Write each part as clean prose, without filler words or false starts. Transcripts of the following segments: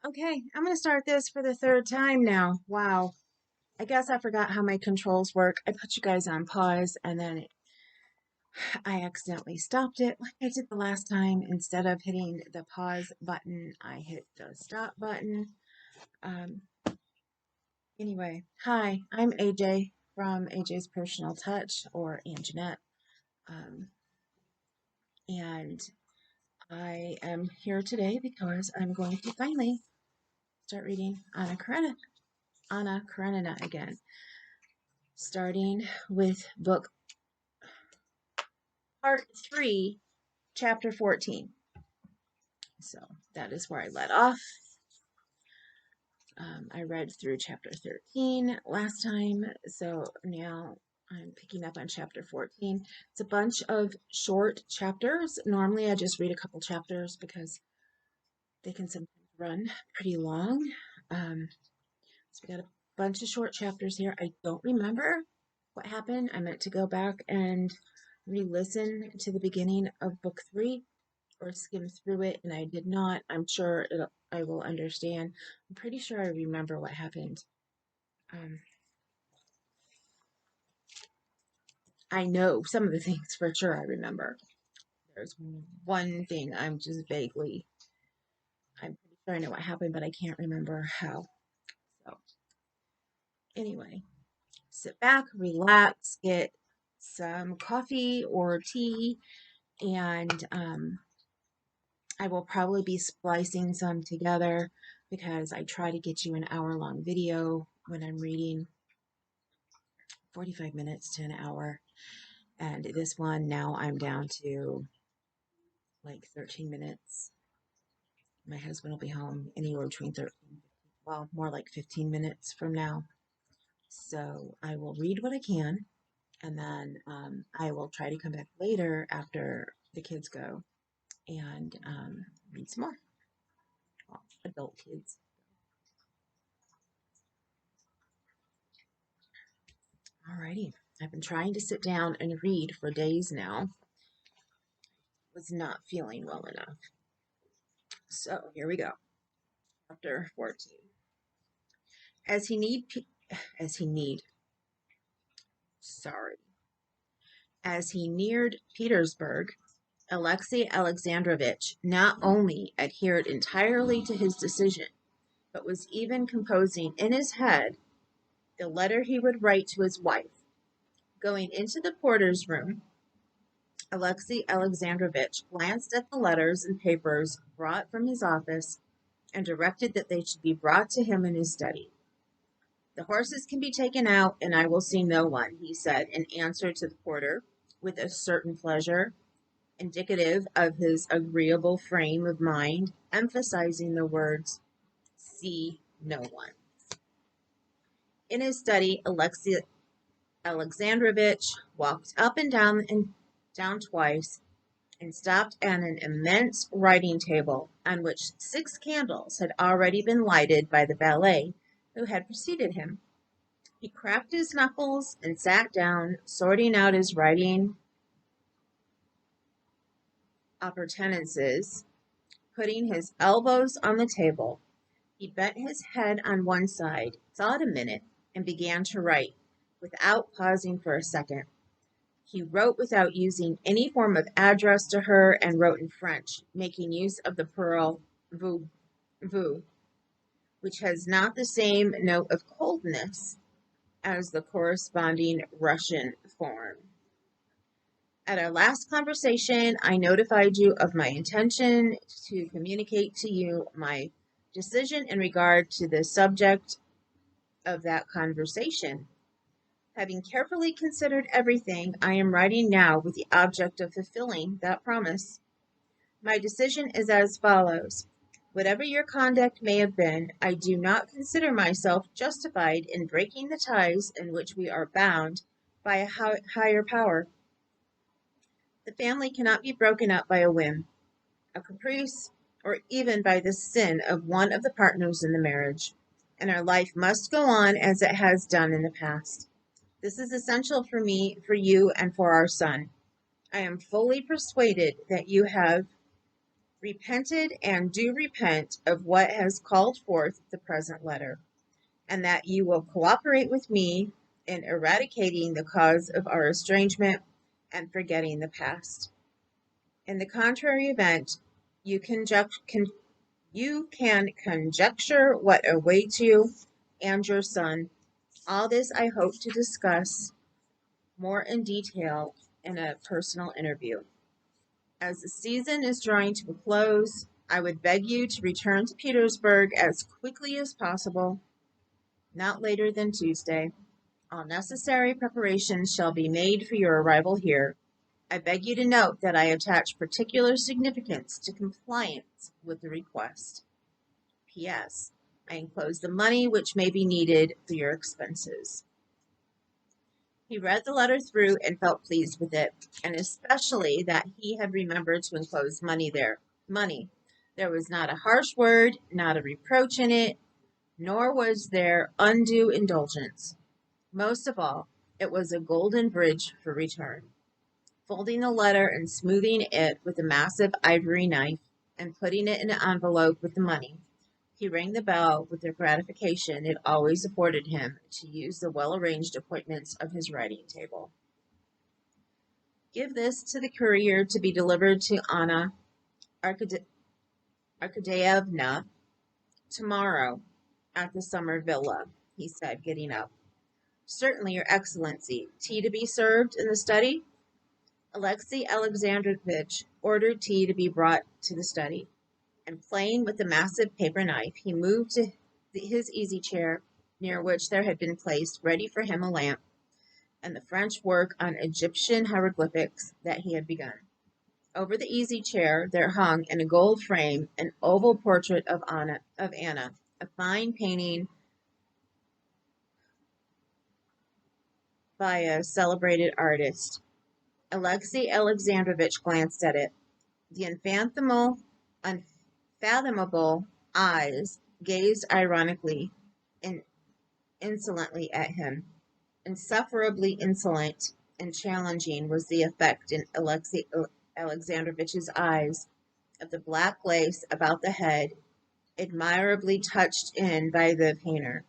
Okay, I'm going to start this for the third time now. Wow. I guess I forgot how my controls work. I put you guys on pause and then I accidentally stopped it like I did the last time. Instead of hitting the pause button, I hit the stop button. Um, anyway, hi, I'm AJ from AJ's Personal Touch or Anjanette. Um, and I am here today because I'm going to finally start reading Anna Karenina again, starting with book part 3, chapter 14. So that is where I let off. I read through chapter 13 last time, so now I'm picking up on chapter 14. It's a bunch of short chapters. Normally I just read a couple chapters because they can sometimes run pretty long. So we got a bunch of short chapters here. I don't remember what happened. I meant to go back and re-listen to the beginning of book 3 or skim through it, and I did not. I'm sure I will understand. I'm pretty sure I remember what happened. I know some of the things for sure I remember. There's one thing I'm pretty sure I know what happened, but I can't remember how. So anyway, sit back, relax, get some coffee or tea, and I will probably be splicing some together because I try to get you an hour-long video when I'm reading, 45 minutes to an hour. And this one, now I'm down to like 13 minutes. My husband will be home anywhere between 13, well, more like 15 minutes from now. So I will read what I can, and then I will try to come back later after the kids go and read some more. Well, adult kids. Alrighty. I've been trying to sit down and read for days now. Was not feeling well enough. So here we go. Chapter 14. As he need, as he need, sorry. As he neared Petersburg, Alexei Alexandrovich not only adhered entirely to his decision, but was even composing in his head the letter he would write to his wife. Going into the porter's room, Alexei Alexandrovich glanced at the letters and papers brought from his office and directed that they should be brought to him in his study. The horses can be taken out, and I will see no one, he said in answer to the porter, with a certain pleasure, indicative of his agreeable frame of mind, emphasizing the words, see no one. In his study, Alexei Alexandrovich walked up and down twice, and stopped at an immense writing table on which 6 candles had already been lighted by the valet who had preceded him. He cracked his knuckles and sat down, sorting out his writing appurtenances, putting his elbows on the table. He bent his head on one side, thought a minute, and began to write, without pausing for a second. He wrote without using any form of address to her and wrote in French, making use of the plural vous, which has not the same note of coldness as the corresponding Russian form. At our last conversation, I notified you of my intention to communicate to you my decision in regard to the subject of that conversation. Having carefully considered everything, I am writing now with the object of fulfilling that promise. My decision is as follows. Whatever your conduct may have been, I do not consider myself justified in breaking the ties in which we are bound by a higher power. The family cannot be broken up by a whim, a caprice, or even by the sin of one of the partners in the marriage, and our life must go on as it has done in the past. This is essential for me, for you, and for our son. I am fully persuaded that you have repented and do repent of what has called forth the present letter, and that you will cooperate with me in eradicating the cause of our estrangement and forgetting the past. In the contrary event, you can conjecture what awaits you and your son. All this I hope to discuss more in detail in a personal interview. As the season is drawing to a close, I would beg you to return to Petersburg as quickly as possible, not later than Tuesday. All necessary preparations shall be made for your arrival here. I beg you to note that I attach particular significance to compliance with the request. P.S. I enclose the money which may be needed for your expenses. He read the letter through and felt pleased with it, and especially that he had remembered to enclose money there. Money. There was not a harsh word, not a reproach in it, nor was there undue indulgence. Most of all, it was a golden bridge for return. Folding the letter and smoothing it with a massive ivory knife and putting it in an envelope with the money, he rang the bell with the gratification it always afforded him to use the well-arranged appointments of his writing table. Give this to the courier to be delivered to Anna Arkadyevna tomorrow at the summer villa, he said, getting up. Certainly, Your Excellency. Tea to be served in the study? Alexei Alexandrovitch ordered tea to be brought to the study, and playing with the massive paper knife, he moved to his easy chair, near which there had been placed ready for him a lamp and the French work on Egyptian hieroglyphics that he had begun. Over the easy chair there hung in a gold frame an oval portrait of Anna, a fine painting by a celebrated artist. Alexei Alexandrovitch glanced at it. The unfathomable eyes gazed ironically and insolently at him. Insufferably insolent and challenging was the effect in Alexei Alexandrovitch's eyes of the black lace about the head, admirably touched in by the painter.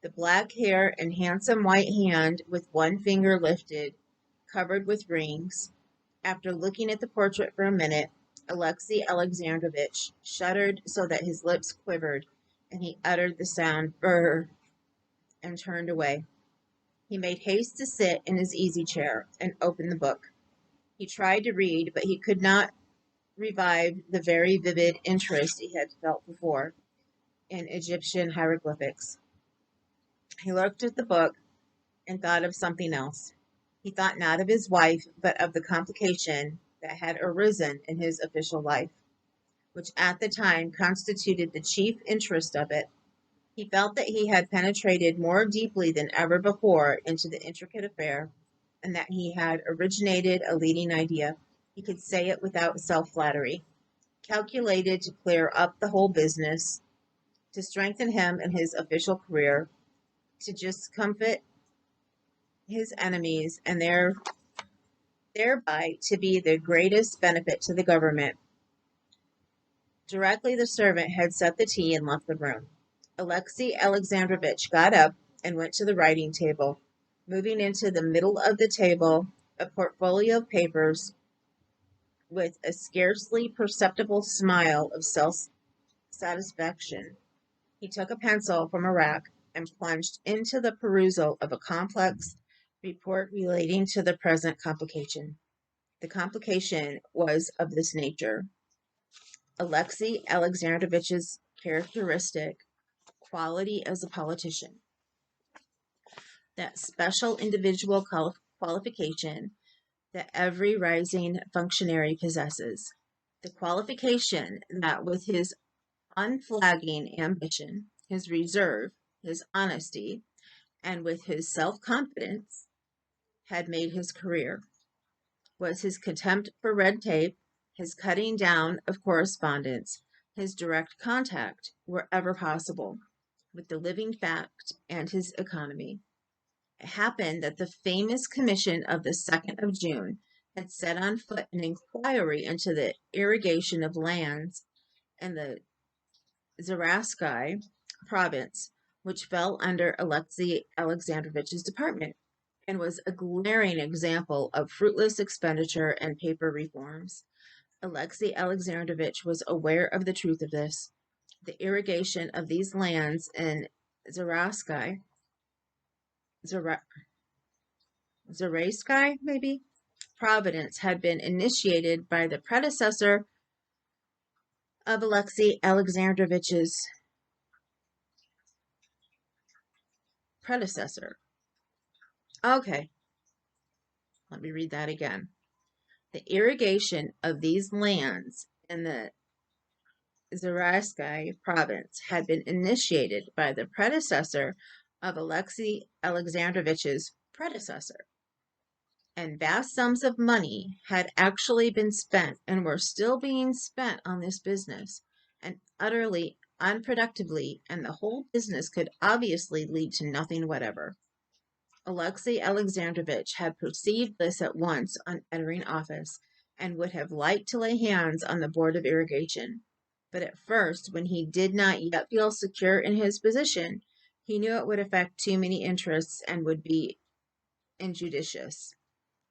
The black hair and handsome white hand with one finger lifted, covered with rings. After looking at the portrait for a minute, Alexei Alexandrovitch shuddered so that his lips quivered, and he uttered the sound "brr" and turned away. He made haste to sit in his easy chair and open the book. He tried to read, but he could not revive the very vivid interest he had felt before in Egyptian hieroglyphics. He looked at the book and thought of something else. He thought not of his wife, but of the complication that had arisen in his official life, which at the time constituted the chief interest of it. He felt that he had penetrated more deeply than ever before into the intricate affair, and that he had originated a leading idea. He could say it without self-flattery, calculated to clear up the whole business, to strengthen him in his official career, to discomfit his enemies, and thereby to be the greatest benefit to the government. Directly the servant had set the tea and left the room, Alexei Alexandrovitch got up and went to the writing table, moving into the middle of the table a portfolio of papers with a scarcely perceptible smile of self-satisfaction. He took a pencil from a rack and plunged into the perusal of a complex report relating to the present complication. The complication was of this nature: Alexei Alexandrovitch's characteristic quality as a politician, that special individual qualification that every rising functionary possesses, the qualification that with his unflagging ambition, his reserve, his honesty, and with his self-confidence had made his career, was his contempt for red tape, his cutting down of correspondence, his direct contact, wherever possible, with the living fact, and his economy. It happened that the famous commission of the 2nd of June had set on foot an inquiry into the irrigation of lands in the Zaraskai province, which fell under Alexei Alexandrovich's department, and was a glaring example of fruitless expenditure and paper reforms. Alexei Alexandrovich was aware of the truth of this. The irrigation of these lands in Zaraskai, Zaraskai, maybe, province had been initiated by the predecessor of Alexei Alexandrovich's predecessor. Okay, let me read that again. The irrigation of these lands in the Zaraskai province had been initiated by the predecessor of Alexei Alexandrovich's predecessor, and vast sums of money had actually been spent and were still being spent on this business, and utterly unproductively, and the whole business could obviously lead to nothing whatever. Alexei Alexandrovich had perceived this at once on entering office, and would have liked to lay hands on the Board of Irrigation. But at first, when he did not yet feel secure in his position, he knew it would affect too many interests and would be injudicious.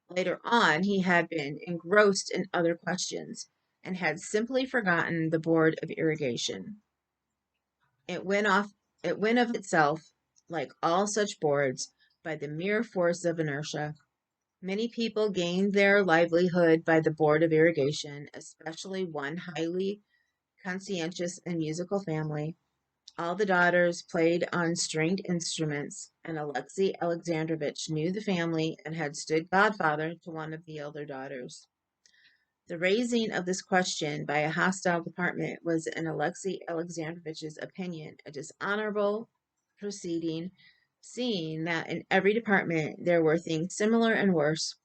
Later on, he had been engrossed in other questions, and had simply forgotten the Board of Irrigation. It went of itself, like all such boards, by the mere force of inertia. Many people gained their livelihood by the Board of Irrigation, especially one highly conscientious and musical family. All the daughters played on stringed instruments, and Alexei Alexandrovich knew the family and had stood godfather to one of the elder daughters. The raising of this question by a hostile department was, in Alexei Alexandrovich's opinion, a dishonorable proceeding, seeing that in every department there were things similar and worse,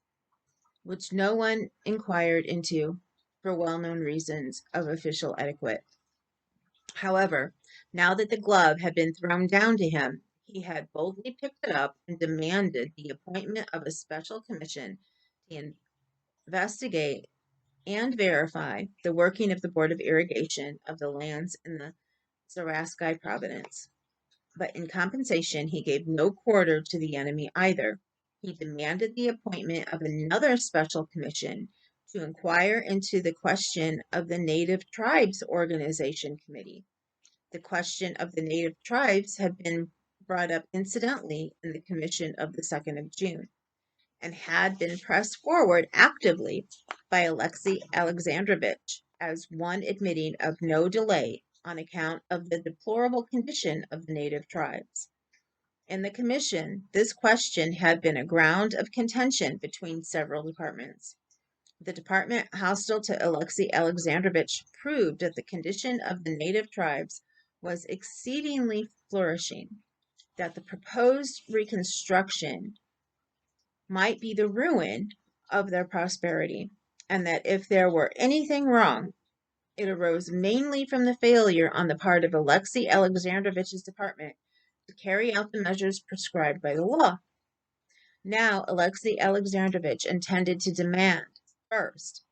which no one inquired into for well-known reasons of official etiquette. However, now that the glove had been thrown down to him, he had boldly picked it up and demanded the appointment of a special commission to investigate and verify the working of the Board of Irrigation of the lands in the Zaraskai province. But in compensation, he gave no quarter to the enemy either. He demanded the appointment of another special commission to inquire into the question of the Native Tribes Organization Committee. The question of the native tribes had been brought up incidentally in the commission of the 2nd of June, and had been pressed forward actively by Alexei Alexandrovich as one admitting of no delay on account of the deplorable condition of the native tribes. In the commission, this question had been a ground of contention between several departments. The department hostile to Alexei Alexandrovich proved that the condition of the native tribes was exceedingly flourishing, that the proposed reconstruction might be the ruin of their prosperity, and that if there were anything wrong, it arose mainly from the failure on the part of Alexei Alexandrovich's department to carry out the measures prescribed by the law. Now Alexei Alexandrovich intended to demand, first,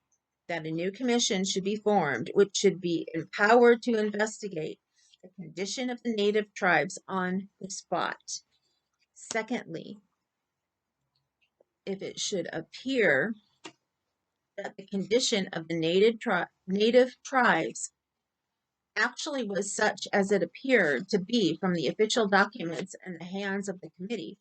that a new commission should be formed, which should be empowered to investigate the condition of the native tribes on the spot. Secondly, if it should appear that the condition of the native tribes actually was such as it appeared to be from the official documents in the hands of the committee,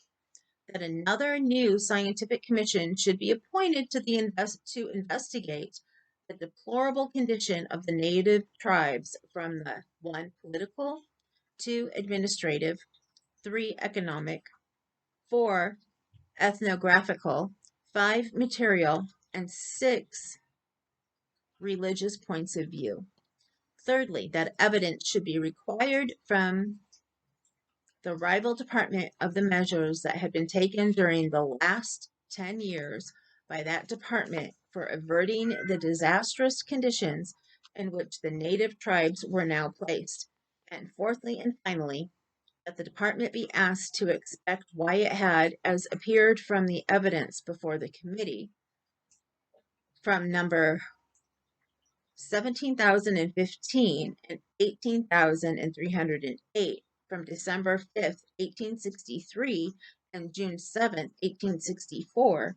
that another new scientific commission should be appointed to investigate the deplorable condition of the native tribes from the 1, political, 2, administrative, 3, economic, 4, ethnographical, 5, material, and 6, religious points of view. Thirdly, that evidence should be required from the rival department of the measures that had been taken during the last 10 years by that department for averting the disastrous conditions in which the native tribes were now placed. And fourthly and finally, that the department be asked to expect why it had, as appeared from the evidence before the committee, from number 17,015 and 18,308 from December 5th, 1863 and June 7th, 1864,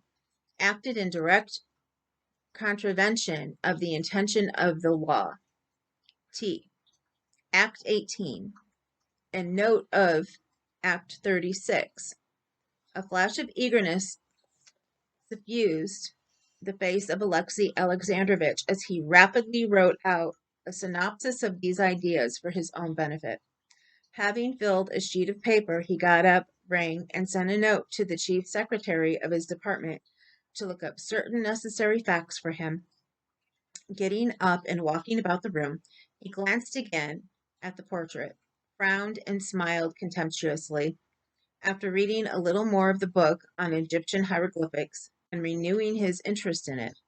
acted in direct contravention of the intention of the law. T. Act 18 and note of Act 36. A flash of eagerness suffused the face of Alexei Alexandrovitch as he rapidly wrote out a synopsis of these ideas for his own benefit. Having filled a sheet of paper, he got up, rang, and sent a note to the chief secretary of his department to look up certain necessary facts for him. Getting up and walking about the room, he glanced again at the portrait, frowned, and smiled contemptuously. After reading a little more of the book on Egyptian hieroglyphics and renewing his interest in it,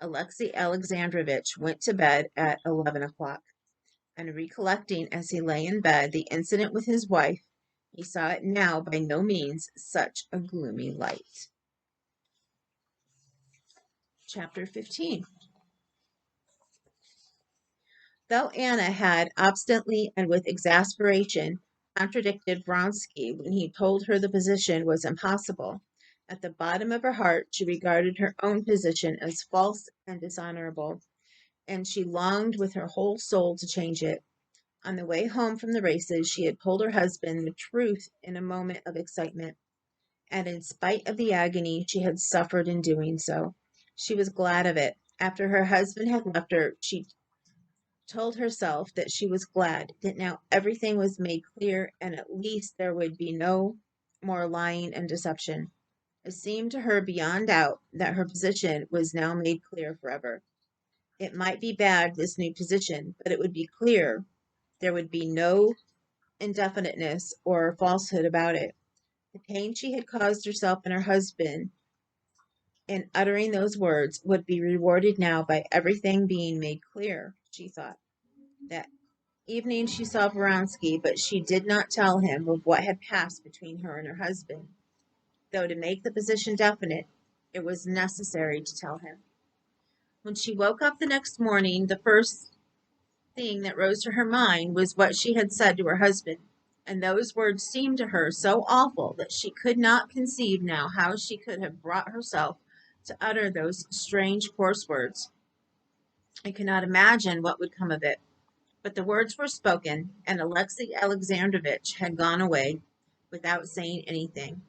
Alexei Alexandrovitch went to bed at 11 o'clock. And recollecting as he lay in bed the incident with his wife, he saw it now by no means such a gloomy light. Chapter 15. Though Anna had obstinately and with exasperation contradicted Vronsky when he told her the position was impossible, at the bottom of her heart she regarded her own position as false and dishonorable, and she longed with her whole soul to change it. On the way home from the races, she had told her husband the truth in a moment of excitement, and in spite of the agony she had suffered in doing so, she was glad of it. After her husband had left her, she told herself that she was glad that now everything was made clear, and at least there would be no more lying and deception. It seemed to her beyond doubt that her position was now made clear forever. It might be bad, this new position, but it would be clear. There would be no indefiniteness or falsehood about it. The pain she had caused herself and her husband in uttering those words would be rewarded now by everything being made clear, she thought. That evening she saw Vronsky, but she did not tell him of what had passed between her and her husband, though to make the position definite, it was necessary to tell him. When she woke up the next morning, the first thing that rose to her mind was what she had said to her husband, and those words seemed to her so awful that she could not conceive now how she could have brought herself to utter those strange, coarse words. I could not imagine what would come of it. But the words were spoken, and Alexei Alexandrovitch had gone away without saying anything.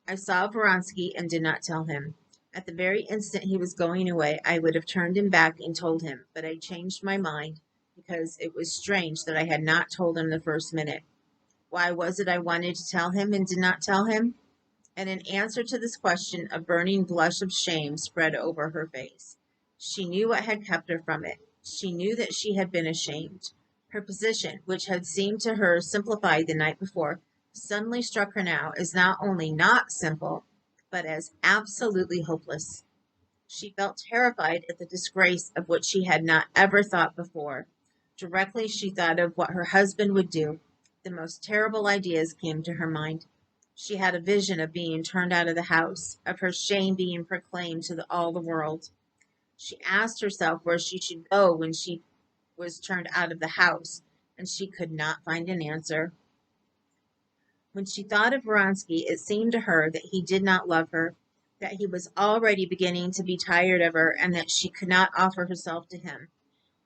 I saw Vronsky and did not tell him. At the very instant he was going away, I would have turned him back and told him, but I changed my mind because it was strange that I had not told him the first minute. Why was it I wanted to tell him and did not tell him? And in answer to this question, a burning blush of shame spread over her face. She knew what had kept her from it. She knew that she had been ashamed. Her position, which had seemed to her simplified the night before, suddenly struck her now as not only not simple, but as absolutely hopeless. She felt terrified at the disgrace of which she had not ever thought before. Directly she thought of what her husband would do, the most terrible ideas came to her mind. She had a vision of being turned out of the house, of her shame being proclaimed to all the world. She asked herself where she should go when she was turned out of the house, and she could not find an answer. When she thought of Vronsky, it seemed to her that he did not love her, that he was already beginning to be tired of her, and that she could not offer herself to him.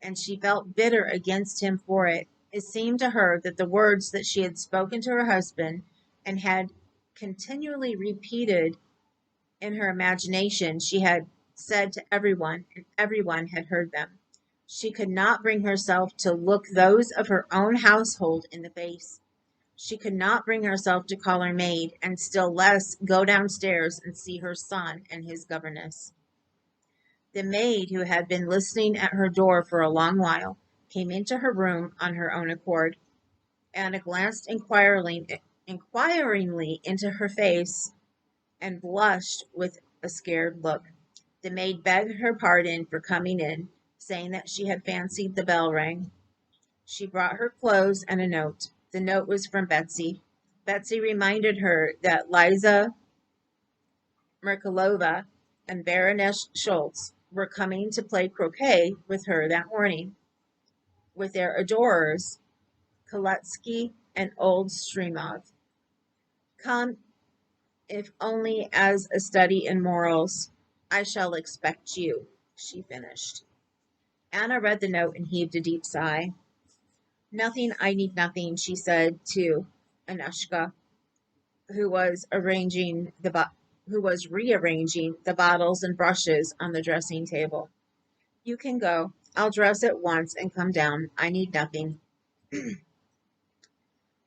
And she felt bitter against him for it. It seemed to her that the words that she had spoken to her husband and had continually repeated in her imagination, she had said to everyone, and everyone had heard them. She could not bring herself to look those of her own household in the face. She could not bring herself to call her maid, and still less go downstairs and see her son and his governess. The maid, who had been listening at her door for a long while, came into her room on her own accord. Anna glanced inquiringly into her face and blushed with a scared look. The maid begged her pardon for coming in, saying that she had fancied the bell rang. She brought her clothes and a note. The note was from Betsy. Betsy reminded her that Liza Merkalova and Baroness Schultz were coming to play croquet with her that morning, with their adorers, Koletsky and old Stremov. Come, if only as a study in morals. I shall expect you, she finished. Anna read the note and heaved a deep sigh. Nothing, I need nothing, she said to Anushka, who was rearranging the bottles and brushes on the dressing table. You can go. I'll dress at once and come down. I need nothing.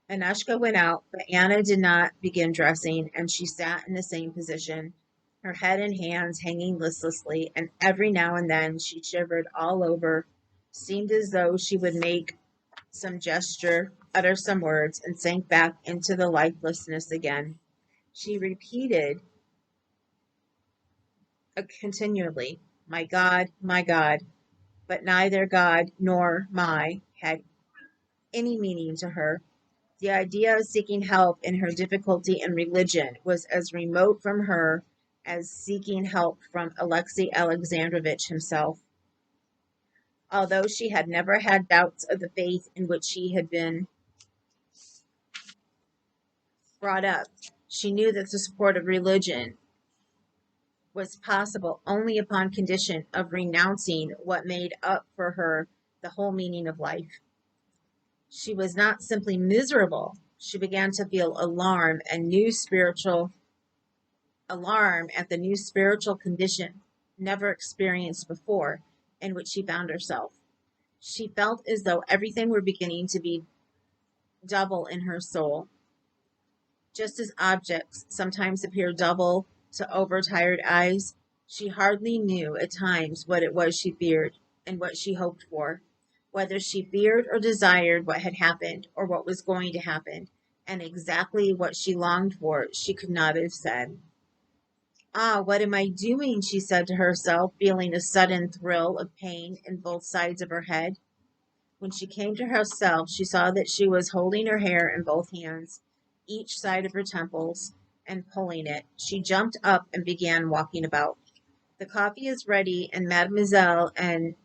Anushka went out, but Anna did not begin dressing, and she sat in the same position, her head and hands hanging listlessly, and every now and then she shivered all over, seemed as though she would make some gesture, utter some words, and sank back into the lifelessness again. She repeated continually, my God, but neither God nor my had any meaning to her. The idea of seeking help in her difficulty in religion was as remote from her as seeking help from Alexei Alexandrovitch himself. Although she had never had doubts of the faith in which she had been brought up, she knew that the support of religion was possible only upon condition of renouncing what made up for her the whole meaning of life. She was not simply miserable. She began to feel alarm at the new spiritual condition never experienced before in which she found herself. She felt as though everything were beginning to be double in her soul, just as objects sometimes appear double to overtired eyes. She hardly knew at times what it was she feared and what she hoped for, whether she feared or desired what had happened or what was going to happen, and exactly what she longed for she could not have said. Ah, what am I doing? She said to herself, feeling a sudden thrill of pain in both sides of her head. When she came to herself, she saw that she was holding her hair in both hands, each side of her temples, and pulling it. She jumped up and began walking about. The coffee is ready, and Mademoiselle and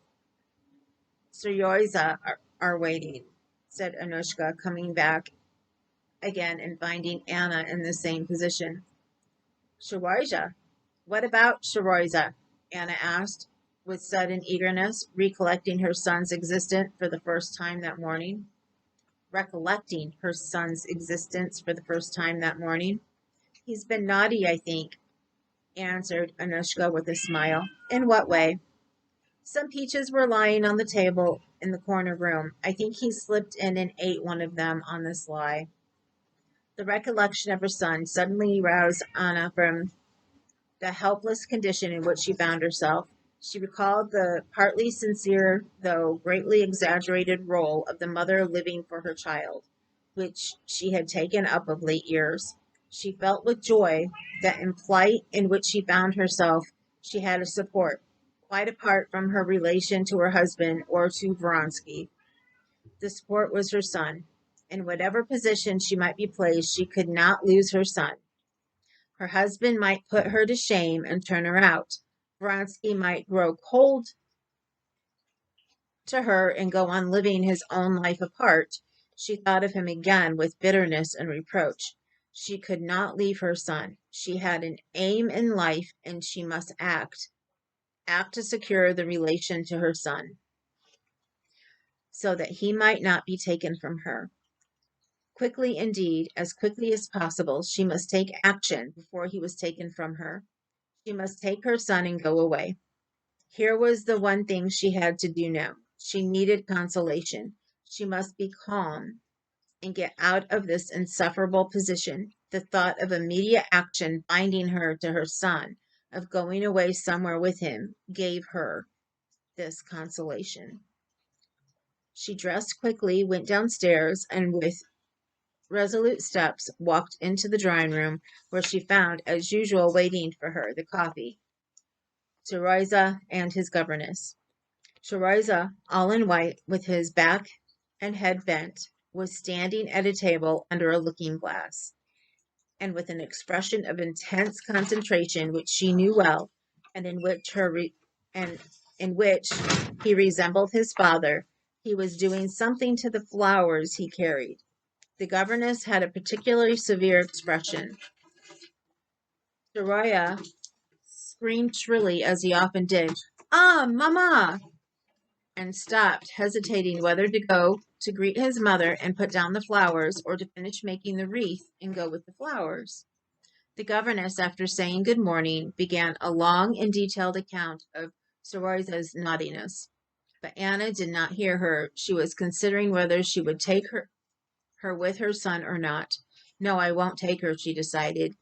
Seryoza are waiting, said Anushka, coming back again and finding Anna in the same position. Seryoza? What about Seryoza? Anna asked, with sudden eagerness, recollecting her son's existence for the first time that morning. He's been naughty, I think, answered Anushka with a smile. In what way? Some peaches were lying on the table in the corner room. I think he slipped in and ate one of them on the sly. The recollection of her son suddenly roused Anna from the helpless condition in which she found herself. She recalled the partly sincere, though greatly exaggerated role of the mother living for her child, which she had taken up of late years. She felt with joy that in plight in which she found herself, she had a support, quite apart from her relation to her husband or to Vronsky. The support was her son. In whatever position she might be placed, she could not lose her son. Her husband might put her to shame and turn her out. Vronsky might grow cold to her and go on living his own life apart. She thought of him again with bitterness and reproach. She could not leave her son. She had an aim in life, and she must act to secure the relation to her son, so that he might not be taken from her. Quickly indeed, as quickly as possible, she must take action before he was taken from her. She must take her son and go away. Here was the one thing she had to do now. She needed consolation. She must be calm and get out of this insufferable position. The thought of immediate action binding her to her son, of going away somewhere with him, gave her this consolation. She dressed quickly, went downstairs, and with resolute steps walked into the drawing room, where she found, as usual, waiting for her, the coffee, Teresa and his governess. Teresa, all in white, with his back and head bent, was standing at a table under a looking-glass, and with an expression of intense concentration which she knew well, and in which and in which he resembled his father. He was doing something to the flowers he carried. The governess had a particularly severe expression. Soroya screamed shrilly, as he often did, "Ah, Mama!" and stopped, hesitating whether to go to greet his mother and put down the flowers, or to finish making the wreath and go with the flowers. The governess, after saying good morning, began a long and detailed account of Soroya's naughtiness. But Anna did not hear her. She was considering whether she would take her with her son or not. "No, I won't take her," she decided.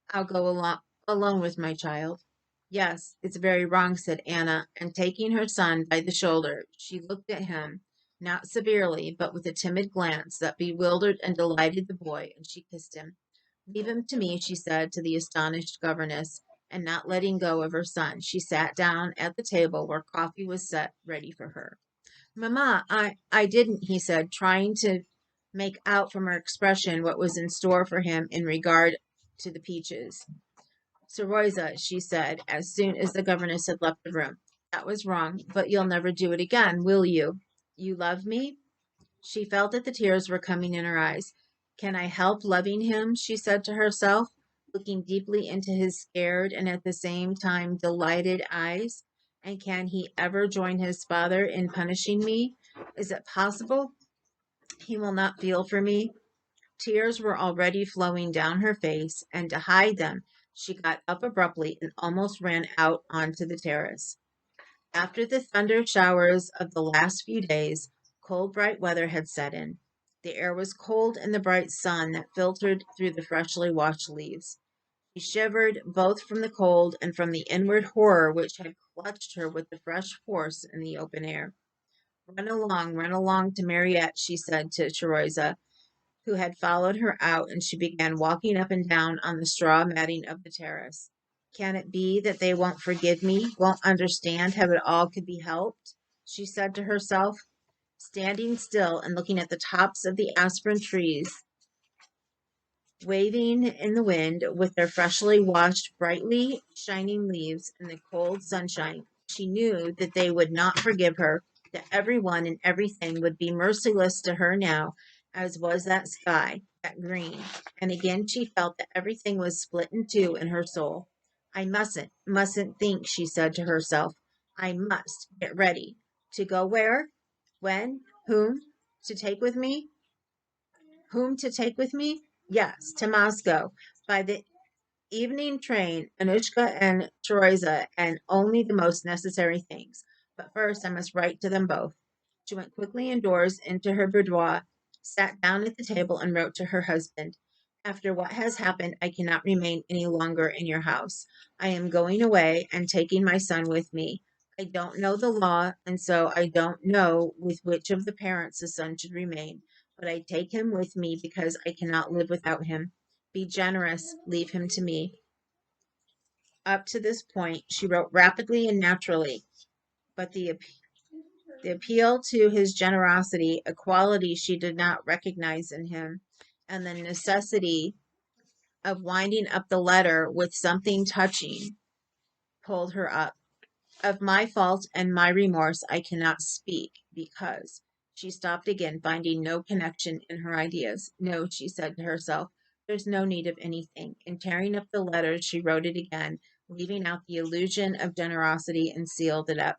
"I'll go alone with my child." "Yes, it's very wrong," said Anna, and taking her son by the shoulder, she looked at him, not severely, but with a timid glance that bewildered and delighted the boy, and she kissed him. "Leave him to me," she said to the astonished governess, and not letting go of her son, she sat down at the table where coffee was set ready for her. "Mamma, I didn't," he said, trying to make out from her expression what was in store for him in regard to the peaches. "Soroya," she said, as soon as the governess had left the room, "that was wrong, but you'll never do it again, will you? You love me?" She felt that the tears were coming in her eyes. "Can I help loving him?" she said to herself, looking deeply into his scared and at the same time delighted eyes. "And can he ever join his father in punishing me? Is it possible he will not feel for me?" Tears were already flowing down her face, and to hide them, she got up abruptly and almost ran out onto the terrace. After the thunder showers of the last few days, cold, bright weather had set in. The air was cold in the bright sun that filtered through the freshly washed leaves. She shivered both from the cold and from the inward horror which had clutched her with the fresh force in the open air. Run along to Mariette," she said to Soroya, who had followed her out, and she began walking up and down on the straw matting of the terrace. "Can it be that they won't forgive me, won't understand how it all could be helped?" she said to herself, standing still and looking at the tops of the aspen trees, waving in the wind with their freshly washed, brightly shining leaves in the cold sunshine. She knew that they would not forgive her, that everyone and everything would be merciless to her now, as was that sky, that green. And again she felt that everything was split in two in her soul. "I mustn't think," she said to herself. "I must get ready. To go where? When? To take with me? Whom to take with me? Yes, to Moscow by the evening train, Anushka and Teresa, and only the most necessary things. But first I must write to them both." She went quickly indoors into her boudoir, sat down at the table, and wrote to her husband. "After what has happened, I cannot remain any longer in your house. I am going away and taking my son with me. I don't know the law, and so I don't know with which of the parents the son should remain, but I take him with me because I cannot live without him. Be generous, leave him to me." Up to this point, she wrote rapidly and naturally, but the appeal to his generosity, a quality she did not recognize in him, and the necessity of winding up the letter with something touching, pulled her up. "Of my fault and my remorse I cannot speak, because—" She stopped again, finding no connection in her ideas. "No," she said to herself, "there's no need of anything." And tearing up the letter, she wrote it again, leaving out the illusion of generosity, and sealed it up.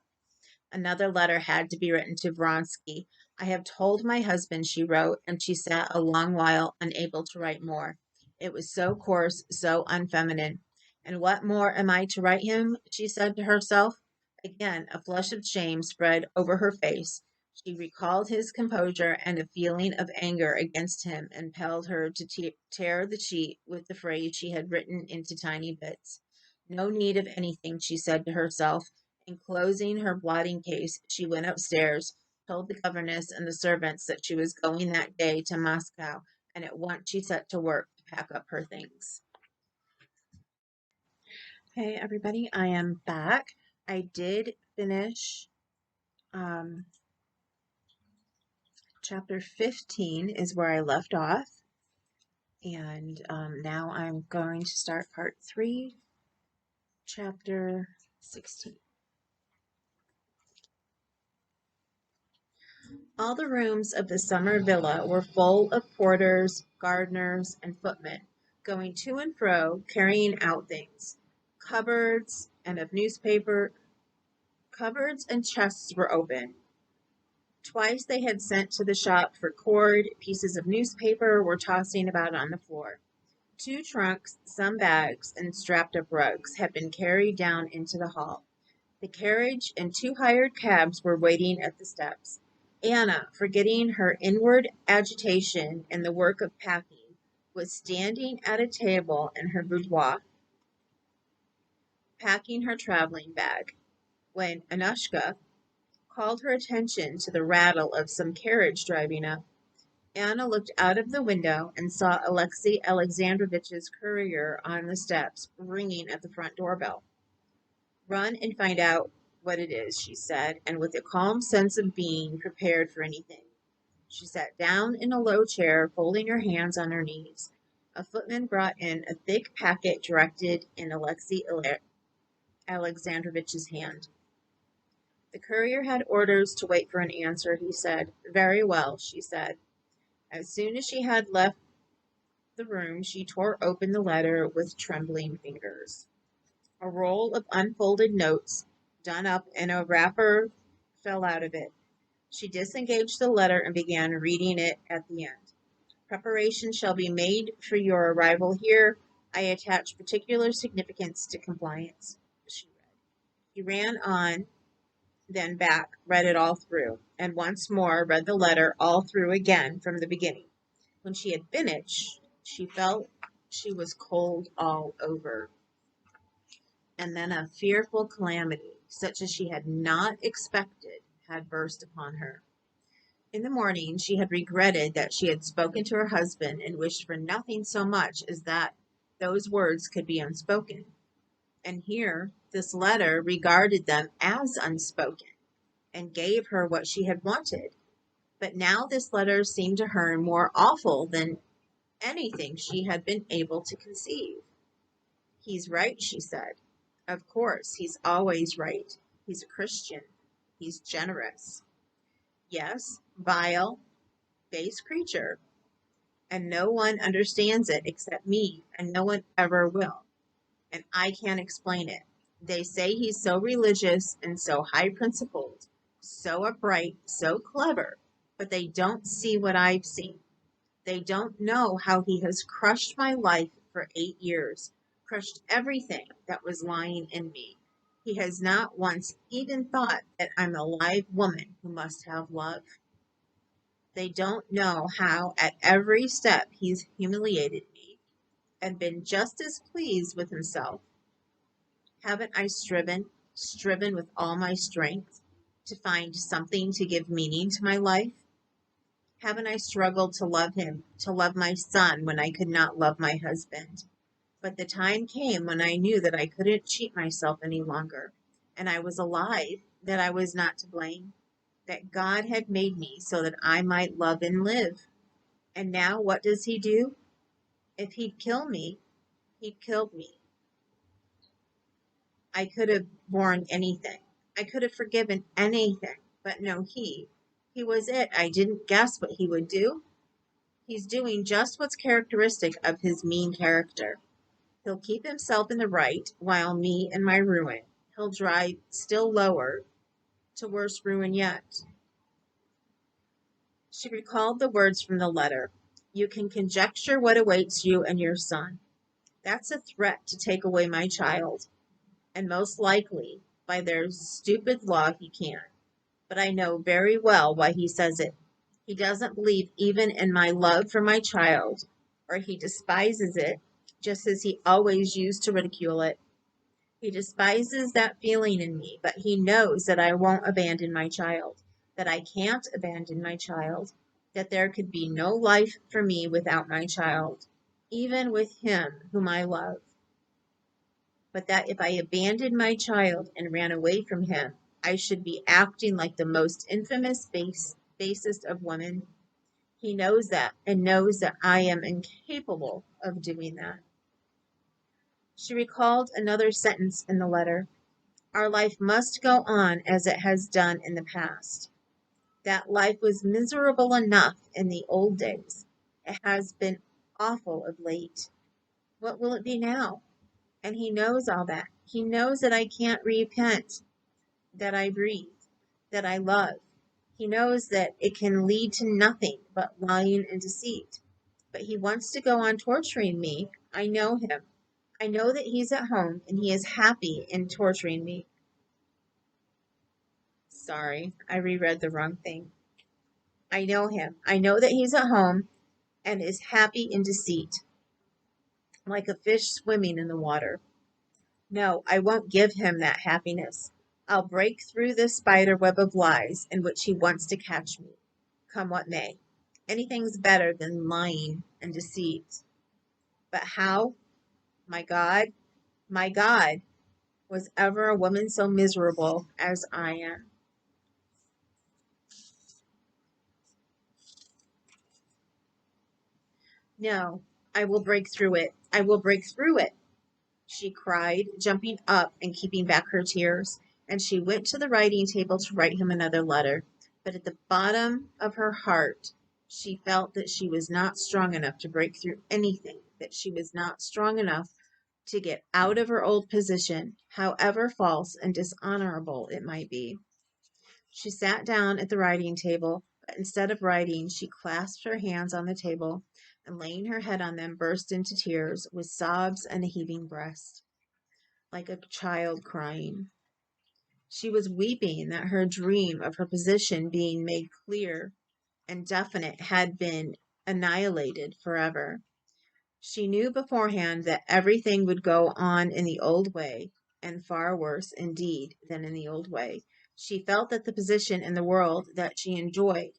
Another letter had to be written to Vronsky. "I have told my husband," she wrote, and she sat a long while, unable to write more. It was so coarse, so unfeminine. "And what more am I to write him?" she said to herself. Again, a flush of shame spread over her face. She recalled his composure, and a feeling of anger against him impelled her to tear the sheet with the phrase she had written into tiny bits. "No need of anything," she said to herself. And closing her blotting case, she went upstairs, told the governess and the servants that she was going that day to Moscow, and at once she set to work to pack up her things. Hey everybody, I am back. I did finish chapter 15 is where I left off, and now I'm going to start part 3, chapter 16. All the rooms of the summer villa were full of porters, gardeners, and footmen, going to and fro, carrying out things. Cupboards and of newspaper cupboards and chests were open. Twice they had sent to the shop for cord, pieces of newspaper were tossing about on the floor. 2 trunks, some bags, and strapped-up rugs had been carried down into the hall. The carriage and 2 hired cabs were waiting at the steps. Anna, forgetting her inward agitation in the work of packing, was standing at a table in her boudoir, packing her traveling bag, when Anushka called her attention to the rattle of some carriage driving up. Anna looked out of the window and saw Alexey Alexandrovich's courier on the steps, ringing at the front doorbell. "Run and find out what it is," she said, and with a calm sense of being prepared for anything. She sat down in a low chair, folding her hands on her knees. A footman brought in a thick packet directed in Alexey Alexandrovich's hand. The courier had orders to wait for an answer, he said. "Very well," she said. As soon as she had left the room, she tore open the letter with trembling fingers. A roll of unfolded notes, done up in a wrapper, fell out of it. She disengaged the letter and began reading it at the end. "Preparations shall be made for your arrival here. I attach particular significance to compliance," she read. He ran on, then back, read it all through, and once more read the letter all through again from the beginning. When she had finished, she felt she was cold all over. And then a fearful calamity, such as she had not expected, had burst upon her. In the morning she had regretted that she had spoken to her husband and wished for nothing so much as that those words could be unspoken. And here this letter regarded them as unspoken and gave her what she had wanted. But now this letter seemed to her more awful than anything she had been able to conceive. "He's right," she said. "Of course, he's always right. He's a Christian. He's generous. Yes, vile, base creature. And no one understands it except me, and no one ever will. And I can't explain it. They say he's so religious and so high-principled, so upright, so clever, but they don't see what I've seen. They don't know how he has crushed my life for 8 years, crushed everything that was lying in me. He has not once even thought that I'm a live woman who must have love. They don't know how at every step he's humiliated me and been just as pleased with himself. Haven't I striven with all my strength to find something to give meaning to my life? Haven't I struggled to love him, to love my son when I could not love my husband? But the time came when I knew that I couldn't cheat myself any longer, and I was alive, that I was not to blame, that God had made me so that I might love and live. And now what does he do? If he'd kill me, he'd killed me. I could have borne anything. I could have forgiven anything. But no, he was it. I didn't guess what he would do. He's doing just what's characteristic of his mean character. He'll keep himself in the right, while me in my ruin. He'll drive still lower, to worse ruin yet. She recalled the words from the letter. "You can conjecture what awaits you and your son. That's a threat to take away my child, and most likely, by their stupid law, he can. But I know very well why he says it. He doesn't believe even in my love for my child, or he despises it, just as he always used to ridicule it. He despises that feeling in me, but he knows that I won't abandon my child, that I can't abandon my child, that there could be no life for me without my child, even with him whom I love. But that if I abandoned my child and ran away from him, I should be acting like the most infamous, basest of women. He knows that, and knows that I am incapable of doing that." She recalled another sentence in the letter. "Our life must go on as it has done in the past." that life was miserable enough in the old days. It has been awful of late. What will it be now? And he knows all that. He knows that I can't repent, that I breathe, that I love. He knows that it can lead to nothing but lying and deceit. But he wants to go on torturing me. I know him. I know that he's at home and he is happy in torturing me. Sorry, I reread the wrong thing. I know him. I know that he's at home and is happy in deceit, like a fish swimming in the water. No, I won't give him that happiness. I'll break through this spider web of lies in which he wants to catch me, come what may. Anything's better than lying and deceit. But how? My God, was ever a woman so miserable as I am? No, I will break through it. I will break through it, she cried, jumping up and keeping back her tears. And she went to the writing table to write him another letter. But at the bottom of her heart, she felt that she was not strong enough to break through anything, that she was not strong enough to get out of her old position, however false and dishonorable it might be. She sat down at the writing table, but instead of writing, she clasped her hands on the table and, laying her head on them, burst into tears with sobs and a heaving breast, like a child crying. She was weeping that her dream of her position being made clear and definite had been annihilated forever. She knew beforehand that everything would go on in the old way, and far worse, indeed, than in the old way. She felt that the position in the world that she enjoyed,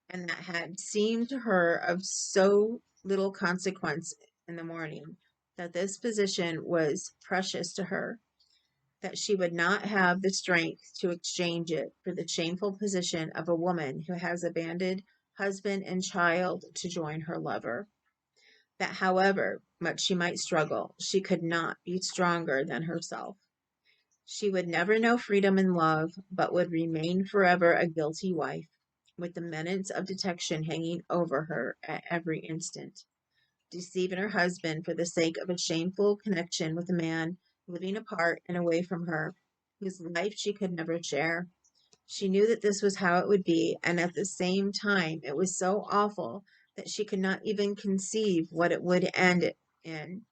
and that had seemed to her of so little consequence in the morning, that this position was precious to her, that she would not have the strength to exchange it for the shameful position of a woman who has abandoned husband and child to join her lover. That however much she might struggle, she could not be stronger than herself. She would never know freedom and love, but would remain forever a guilty wife, with the menace of detection hanging over her at every instant, deceiving her husband for the sake of a shameful connection with a man living apart and away from her, whose life she could never share. She knew that this was how it would be, and at the same time it was so awful that she could not even conceive what it would end in.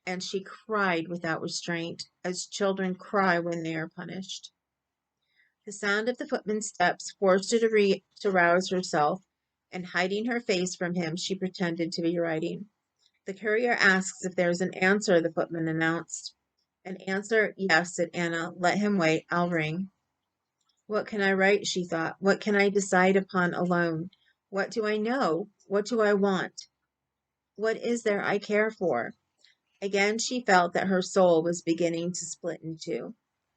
And she cried without restraint, as children cry when they are punished. The sound of the footman's steps forced her to rouse herself, and hiding her face from him, she pretended to be writing. The courier asks if there is an answer, the footman announced. An answer? Yes, said Anna. Let him wait. I'll ring. What can I write? She thought. What can I decide upon alone? What do I know? What do I want? What is there I care for? Again she felt that her soul was beginning to split in two.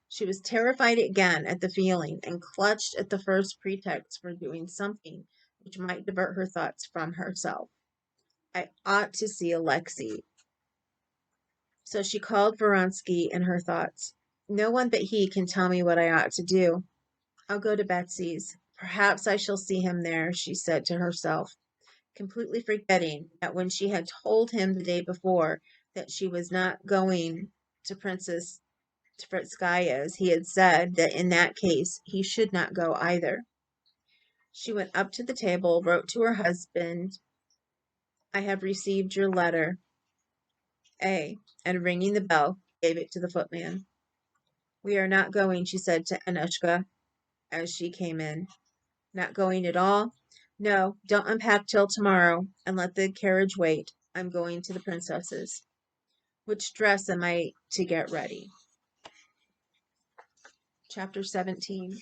She was terrified again at the feeling, and clutched at the first pretext for doing something which might divert her thoughts from herself. I ought to see Alexei. So she called Vronsky in her thoughts. No one but he can tell me what I ought to do. I'll go to Betsy's. Perhaps I shall see him there, she said to herself, completely forgetting that when she had told him the day before that she was not going to Princess Tverskaya's, he had said that in that case he should not go either. She went up to the table, wrote to her husband, I have received your letter, and ringing the bell, gave it to the footman. We are not going, she said to Anushka as she came in. Not going at all? No, don't unpack till tomorrow, and let the carriage wait. I'm going to the princess's. Which dress am I to get ready? Chapter 17.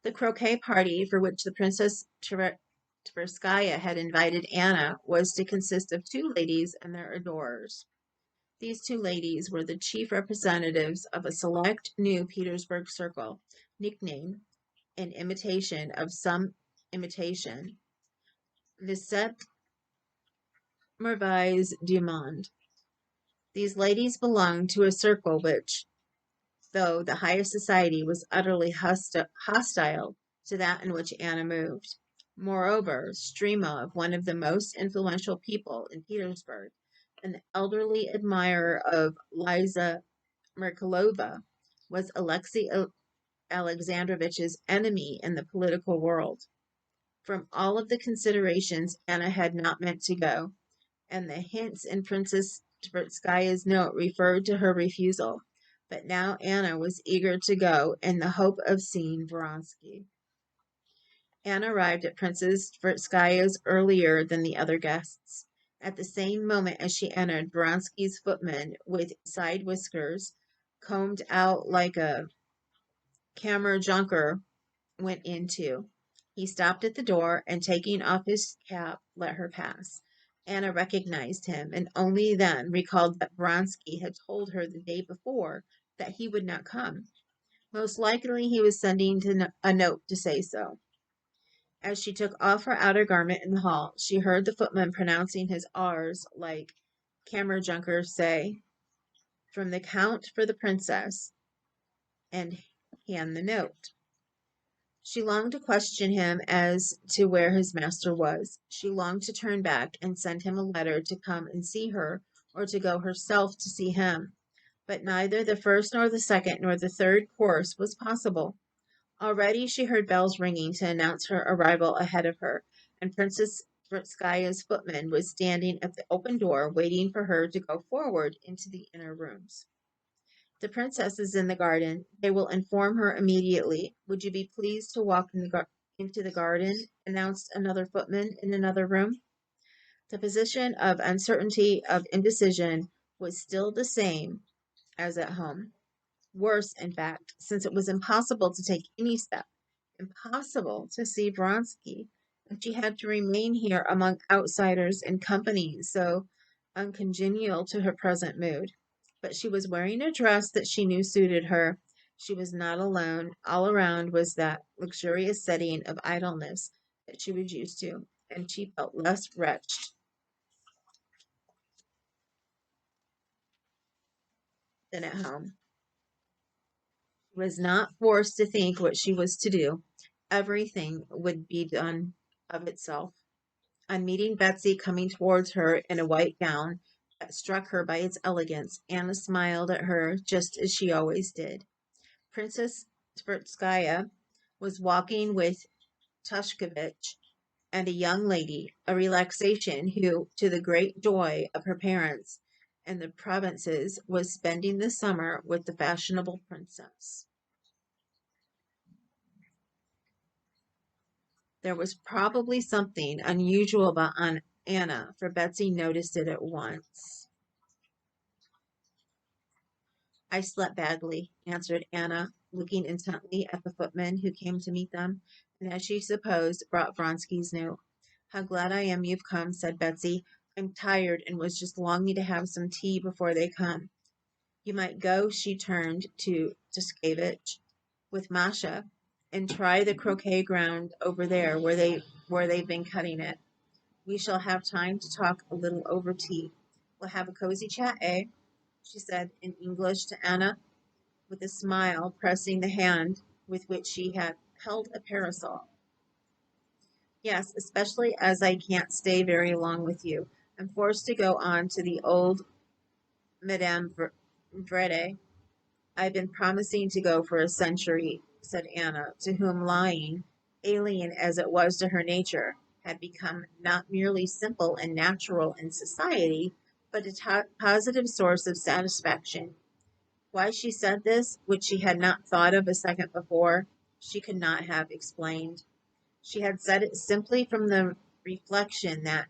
The croquet party for which the Princess Tverskaya had invited Anna was to consist of two ladies and their adorers. These two ladies were the chief representatives of a select new Petersburg circle, nicknamed, in imitation of some imitation, les sept merveilles du monde. These ladies belonged to a circle which, though the highest society was utterly hostile to that in which Anna moved. Moreover, Stremov, one of the most influential people in Petersburg, an elderly admirer of Liza Merkelova, was Alexei Alexandrovich's enemy in the political world. From all of the considerations, Anna had not meant to go, and the hints in Princess Tverskaya's note referred to her refusal. But now Anna was eager to go in the hope of seeing Vronsky. Anna arrived at Princess Tverskaya's earlier than the other guests. At the same moment as she entered, Vronsky's footman, with side whiskers combed out like a kammerjunker, went in too. He stopped at the door and, taking off his cap, let her pass. Anna recognized him, and only then recalled that Vronsky had told her the day before that he would not come. Most likely he was sending a note to say so. As she took off her outer garment in the hall, she heard the footman pronouncing his R's like kammerjunkers say, "From the Count for the Princess," and hand the note. She longed to question him as to where his master was. She longed to turn back and send him a letter to come and see her, or to go herself to see him. But neither the first nor the second nor the third course was possible. Already she heard bells ringing to announce her arrival ahead of her, and Princess Tverskaya's footman was standing at the open door waiting for her to go forward into the inner rooms. "The princess is in the garden. They will inform her immediately. Would you be pleased to walk into the garden?" announced another footman in another room. The position of uncertainty, of indecision, was still the same as at home. Worse, in fact, since it was impossible to take any step, impossible to see Vronsky, and she had to remain here among outsiders in company so uncongenial to her present mood. But she was wearing a dress that she knew suited her. She was not alone. All around was that luxurious setting of idleness that she was used to, and she felt less wretched than at home. She was not forced to think what she was to do. Everything would be done of itself. On meeting Betsy coming towards her in a white gown that struck her by its elegance, Anna smiled at her just as she always did. Princess Tverskaya was walking with Tushkevich and a young lady, a relaxation who, to the great joy of her parents in the provinces, was spending the summer with the fashionable princess. There was probably something unusual about Anna, for Betsy noticed it at once. "I slept badly," answered Anna, looking intently at the footman who came to meet them, and, as she supposed, brought Vronsky's note. "How glad I am you've come," said Betsy. "I'm tired and was just longing to have some tea before they come. You might go," she turned to Tushkevich, "with Masha, and try the croquet ground over there where they've been cutting it. We shall have time to talk a little over tea. We'll have a cozy chat, eh?" she said in English to Anna, with a smile, pressing the hand with which she had held a parasol. "Yes, especially as I can't stay very long with you. I'm forced to go on to the old Madame Vrede. I've been promising to go for a century," said Anna, to whom lying, alien as it was to her nature, had become not merely simple and natural in society, but a positive source of satisfaction. Why she said this, which she had not thought of a second before, she could not have explained. She had said it simply from the reflection that,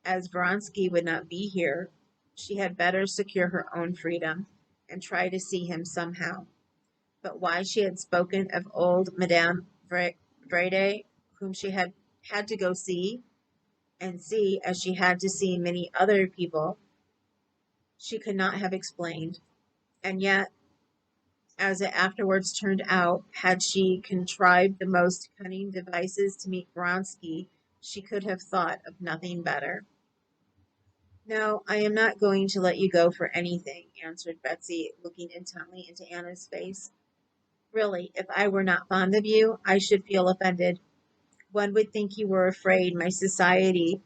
as Vronsky would not be here, she had better secure her own freedom and try to see him somehow. But why she had spoken of old Madame Vrede, whom she had to go see, and see as she had to see many other people, she could not have explained. And yet, as it afterwards turned out, had she contrived the most cunning devices to meet Vronsky, she could have thought of nothing better. No, I am not going to let you go for anything, answered Betsy, looking intently into Anna's face. Really, if I were not fond of you, I should feel offended. One would think you were afraid my society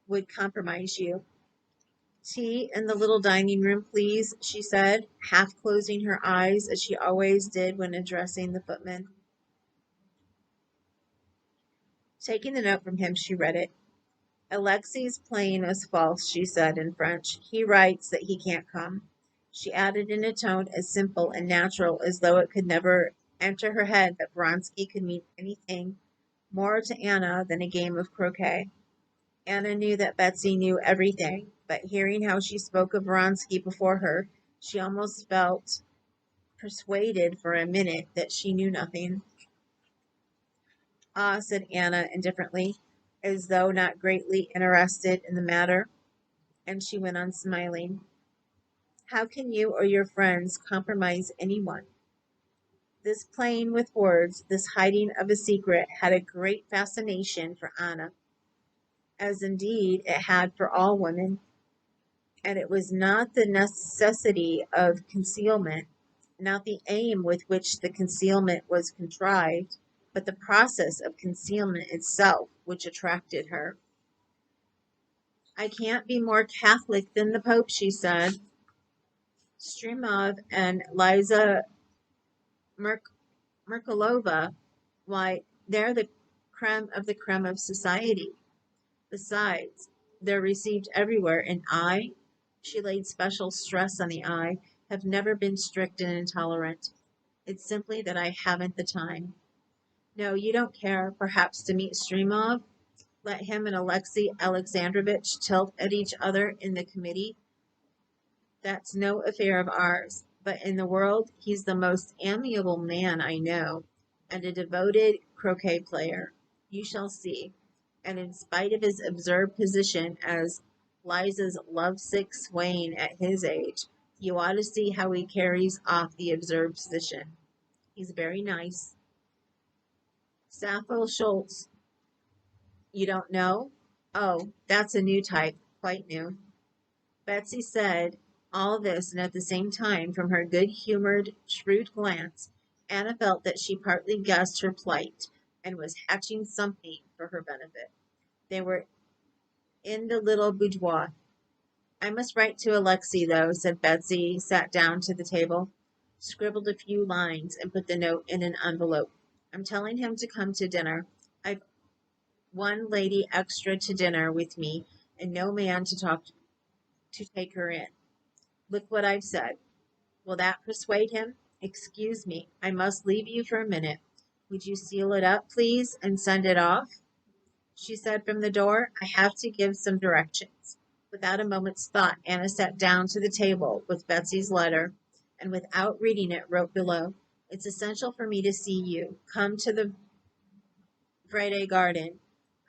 would compromise you. Tea in the little dining room, please, she said, half closing her eyes as she always did when addressing the footman. Taking the note from him, she read it. Alexei's plane is false, she said in French. He writes that he can't come. She added in a tone as simple and natural as though it could never enter her head that Vronsky could mean anything more to Anna than a game of croquet. Anna knew that Betsy knew everything, but hearing how she spoke of Vronsky before her, she almost felt persuaded for a minute that she knew nothing. Ah, said Anna indifferently, as though not greatly interested in the matter, and she went on smiling. How can you or your friends compromise anyone? This playing with words, this hiding of a secret, had a great fascination for Anna, as indeed it had for all women, and it was not the necessity of concealment, not the aim with which the concealment was contrived, but the process of concealment itself which attracted her. I can't be more Catholic than the Pope, she said. Strimov and Liza Merkalova, why, they're the creme of society. Besides, they're received everywhere, and I, she laid special stress on the I, have never been strict and intolerant. It's simply that I haven't the time. No, you don't care, perhaps, to meet Strimov? Let him and Alexei Alexandrovitch tilt at each other in the committee. That's no affair of ours. But in the world, he's the most amiable man I know, and a devoted croquet player. You shall see. And in spite of his absurd position as Liza's lovesick swain at his age, you ought to see how he carries off the absurd position. He's very nice. Sappho Schultz, you don't know? Oh, that's a new type, quite new. Betsy said all this, and at the same time, from her good-humored, shrewd glance, Anna felt that she partly guessed her plight and was hatching something for her benefit. They were in the little boudoir. I must write to Alexei, though, said Betsy, sat down to the table, scribbled a few lines, and put the note in an envelope. I'm telling him to come to dinner. I've one lady extra to dinner with me, and no man to take her in. Look what I've said. Will that persuade him? Excuse me, I must leave you for a minute. Would you seal it up, please, and send it off? She said from the door. I have to give some directions. Without a moment's thought, Anna sat down to the table with Betsy's letter, and without reading it, wrote below, It's essential for me to see you. Come to the Friday garden.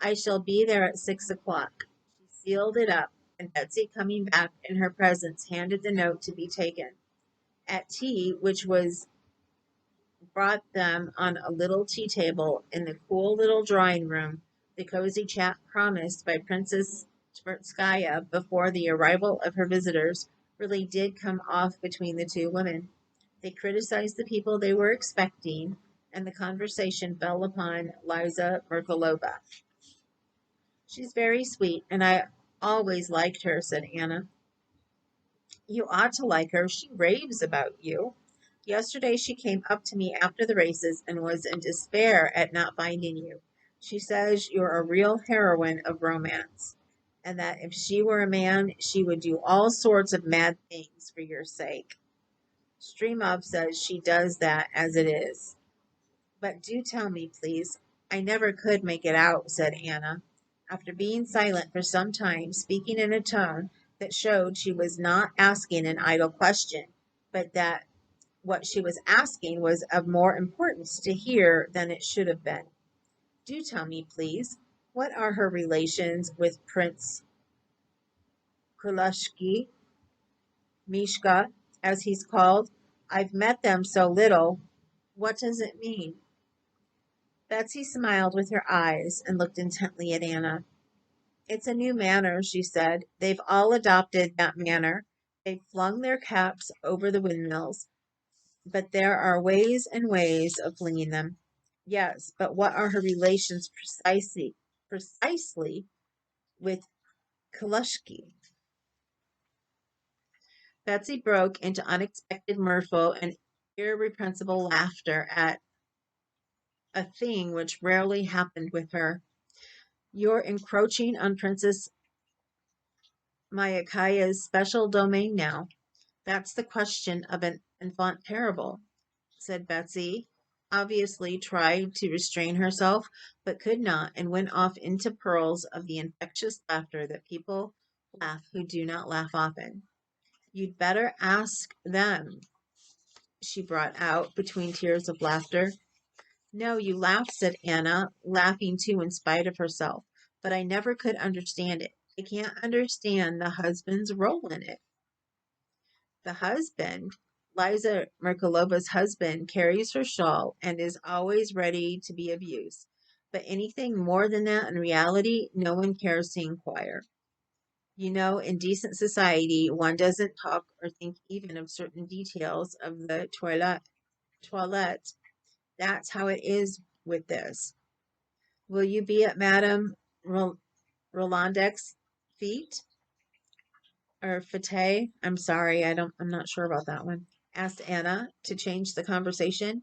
I shall be there at 6 o'clock. She sealed it up, and Betsy, coming back in her presence, handed the note to be taken. At tea, which was brought them on a little tea table in the cool little drawing room, the cozy chat promised by Princess Tverskaya before the arrival of her visitors really did come off between the two women. They criticized the people they were expecting, and the conversation fell upon Liza Merkalova. She's very sweet, and I always liked her, said Anna. You ought to like her. She raves about you. Yesterday she came up to me after the races and was in despair at not finding you. She says you're a real heroine of romance, and that if she were a man, she would do all sorts of mad things for your sake. Streamov says she does that as it is. But do tell me, please. I never could make it out, said Anna. After being silent for some time, speaking in a tone that showed she was not asking an idle question, but that what she was asking was of more importance to hear than it should have been. Do tell me, please, what are her relations with Prince Krulushki, Mishka, as he's called? I've met them so little. What does it mean? Betsy smiled with her eyes and looked intently at Anna. It's a new manner, she said. They've all adopted that manner. They've flung their caps over the windmills. But there are ways and ways of flinging them. Yes, but what are her relations precisely with Kalushki? Betsy broke into unexpected mirthful and irrepressible laughter at a thing which rarely happened with her. You're encroaching on Princess Mayakaya's special domain now. That's the question of an enfant terrible, said Betsy, obviously tried to restrain herself, but could not, and went off into pearls of the infectious laughter that people laugh who do not laugh often. You'd better ask them, she brought out between tears of laughter. No, you laugh, said Anna, laughing too in spite of herself. But I never could understand it. I can't understand the husband's role in it. The husband, Liza Merkalova's husband, carries her shawl and is always ready to be of use. But anything more than that in reality, no one cares to inquire. You know, in decent society, one doesn't talk or think even of certain details of the toilette. That's how it is with this. Will you be at Madame Rolandek's feet or fete? I'm sorry, I'm not sure about that one. Asked Anna to change the conversation.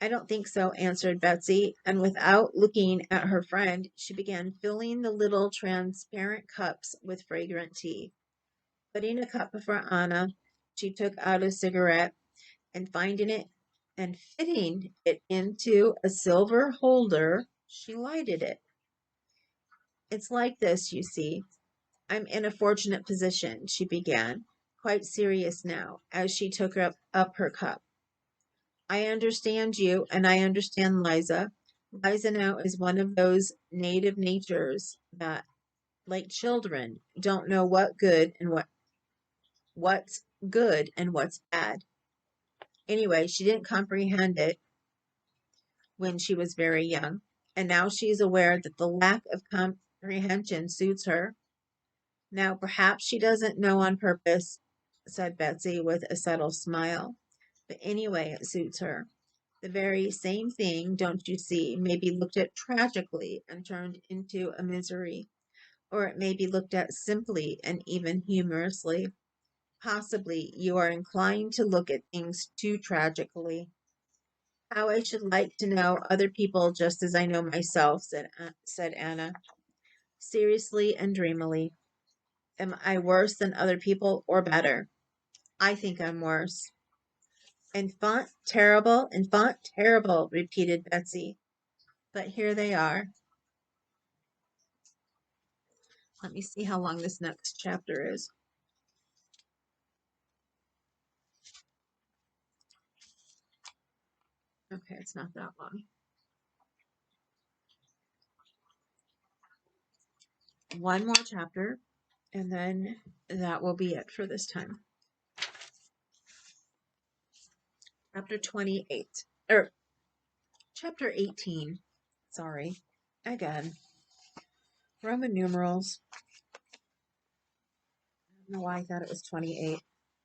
I don't think so, answered Betsy, and without looking at her friend, she began filling the little transparent cups with fragrant tea. Putting a cup before Anna, she took out a cigarette and fitting it into a silver holder, she lighted it. It's like this, you see. I'm in a fortunate position, she began, quite serious now, as she took up her cup. I understand you, and I understand Liza. Liza now is one of those native natures that, like children, don't know what's good and what's bad. Anyway, she didn't comprehend it when she was very young, and now she's aware that the lack of comprehension suits her. Now, perhaps she doesn't know on purpose, said Betsy with a subtle smile, but anyway, it suits her. The very same thing, don't you see, may be looked at tragically and turned into a misery, or it may be looked at simply and even humorously. Possibly you are inclined to look at things too tragically. How I should like to know other people just as I know myself, said Anna, seriously and dreamily. Am I worse than other people or better? I think I'm worse. Enfant terrible, repeated Betsy. But here they are. Let me see how long this next chapter is. Okay, it's not that long. One more chapter, and then that will be it for this time. Chapter 28, or chapter 18. Sorry. Again, Roman numerals. I don't know why I thought it was 28.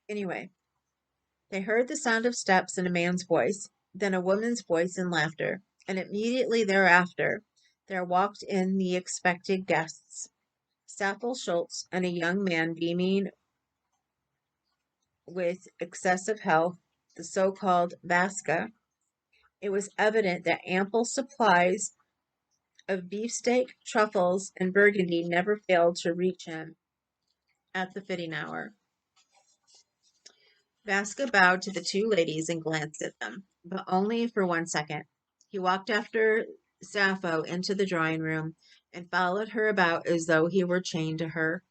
Anyway, they heard the sound of steps and a man's voice, then a woman's voice and laughter, and immediately thereafter there walked in the expected guests, Staffel Schultz and a young man beaming with excessive health, the so-called Vaska. It was evident that ample supplies of beefsteak, truffles, and burgundy never failed to reach him at the fitting hour. Vaska bowed to the two ladies and glanced at them, but only for 1 second. He walked after Sappho into the drawing room and followed her about as though he were chained to her,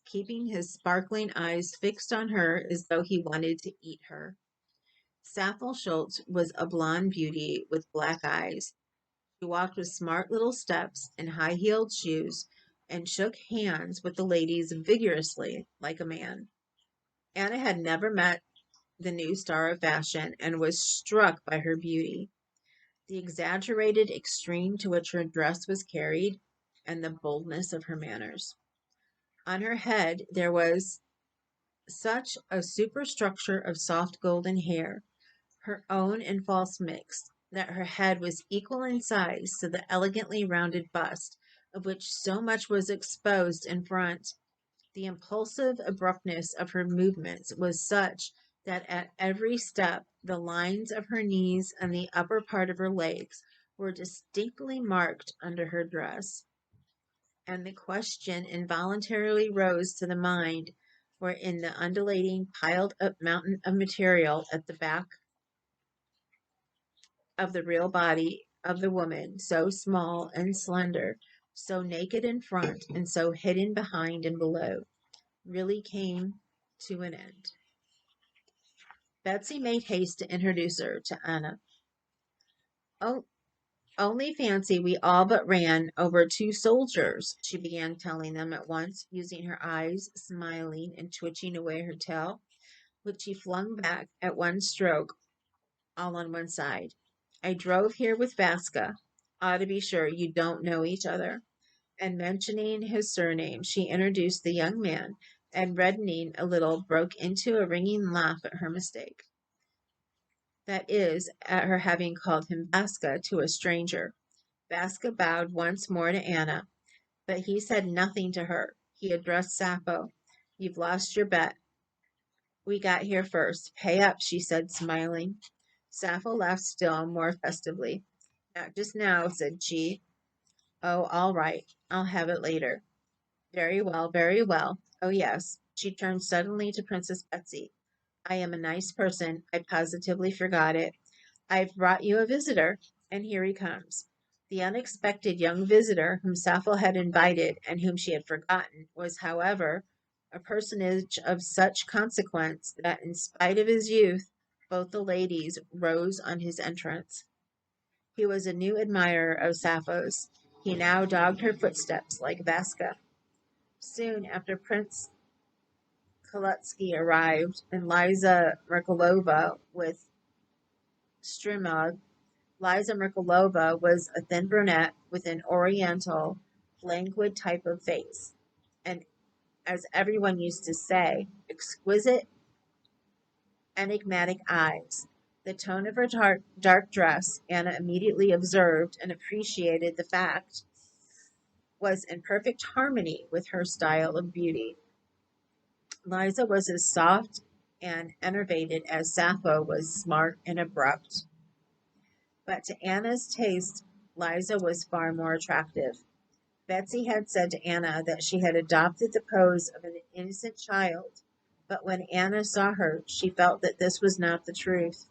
keeping his sparkling eyes fixed on her as though he wanted to eat her. Sappho Schultz was a blonde beauty with black eyes. She walked with smart little steps and high-heeled shoes and shook hands with the ladies vigorously like a man. Anna had never met the new star of fashion and was struck by her beauty. The exaggerated extreme to which her dress was carried and the boldness of her manners. On her head there was such a superstructure of soft golden hair, her own and false mixed, that her head was equal in size to the elegantly rounded bust, of which so much was exposed in front. The impulsive abruptness of her movements was such that at every step the lines of her knees and the upper part of her legs were distinctly marked under her dress, and the question involuntarily rose to the mind, where in the undulating piled up mountain of material at the back of the real body of the woman, so small and slender, so naked in front and so hidden behind and below, really came to an end. Betsy made haste to introduce her to Anna. Oh, only fancy we all but ran over 2 soldiers, she began telling them at once, using her eyes, smiling and twitching away her tail, which she flung back at one stroke, all on one side. I drove here with Vaska. Ought to be sure you don't know each other. And mentioning his surname, she introduced the young man, and reddening a little, broke into a ringing laugh at her mistake. That is, at her having called him Vaska to a stranger. Vaska bowed once more to Anna, but he said nothing to her. He addressed Sappho. You've lost your bet. We got here first. Pay up, she said, smiling. Sappho laughed still more festively. Not just now, said she. Oh, all right. I'll have it later. Very well, very well. Oh, yes. She turned suddenly to Princess Betsy. I am a nice person. I positively forgot it. I've brought you a visitor, and here he comes. The unexpected young visitor whom Sappho had invited and whom she had forgotten was, however, a personage of such consequence that, in spite of his youth, both the ladies rose on his entrance. He was a new admirer of Sappho's. He now dogged her footsteps like Vaska. Soon after Prince Kolutsky arrived, and Liza Merkulova with Strimog. Liza Merkulova was a thin brunette with an oriental, languid type of face, and, as everyone used to say, exquisite, enigmatic eyes. The tone of her dark dress, Anna immediately observed and appreciated the fact, was in perfect harmony with her style of beauty. Liza was as soft and enervated as Sappho was smart and abrupt. But to Anna's taste, Liza was far more attractive. Betsy had said to Anna that she had adopted the pose of an innocent child, but when Anna saw her, she felt that this was not the truth.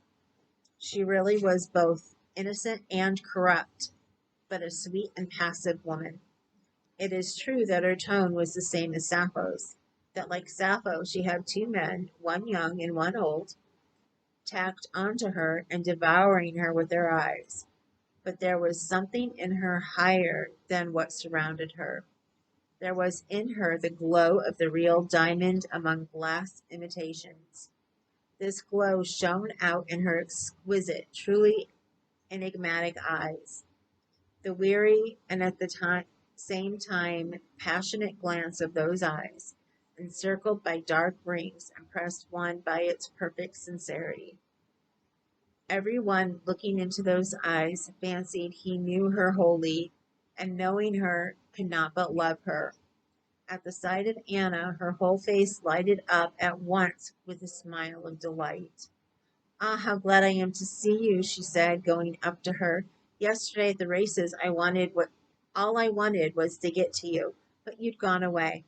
She really was both innocent and corrupt, but a sweet and passive woman. It is true that her tone was the same as Sappho's, that like Sappho she had 2 men, one young and one old, tacked onto her and devouring her with their eyes. But there was something in her higher than what surrounded her. There was in her the glow of the real diamond among glass imitations. This glow shone out in her exquisite, truly enigmatic eyes. The weary and at the same time passionate glance of those eyes, encircled by dark rings, impressed one by its perfect sincerity. Every one looking into those eyes fancied he knew her wholly, and knowing her could not but love her. At the sight of Anna, her whole face lighted up at once with a smile of delight. Ah, how glad I am to see you, she said, going up to her. Yesterday at the races, all I wanted was to get to you, but you'd gone away.